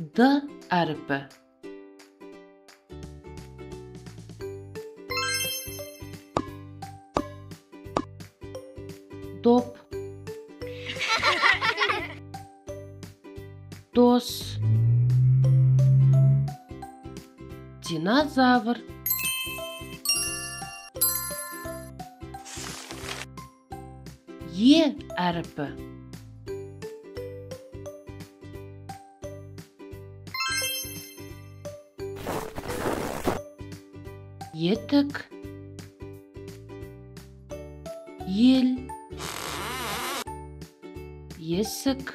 D әріпі. Доп. Дос. Динозавр. Е әріпі. Етік. Ел. Есік.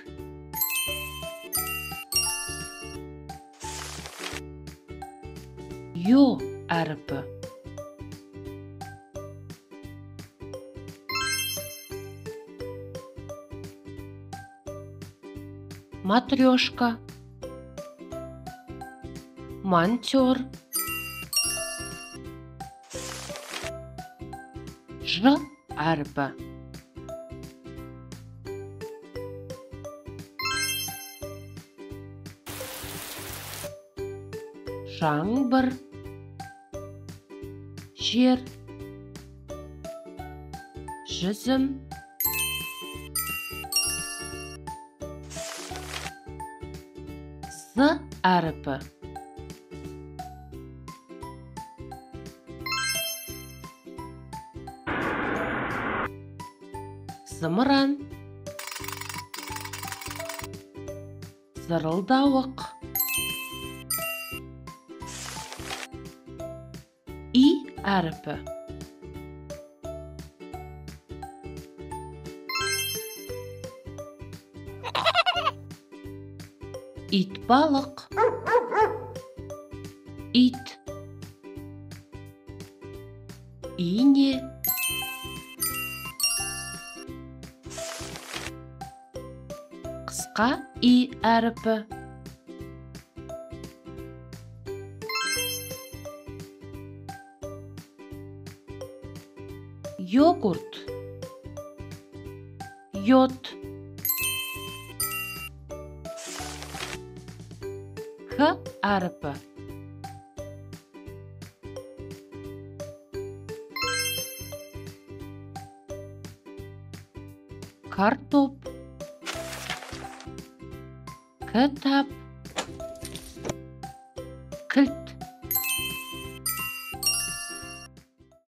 Ё әріпі. Матрешка. Монтер. Ж әріпі. Жаңбыр. Жер. Жүзім. З әріпі. Зымыран. Зырылдауық. И әріпі. Итбалық. Ит. Ине. Қысқа и әріпі. Йогурт. Йод. Х әріпі. Картоп. Кітап. Кілт.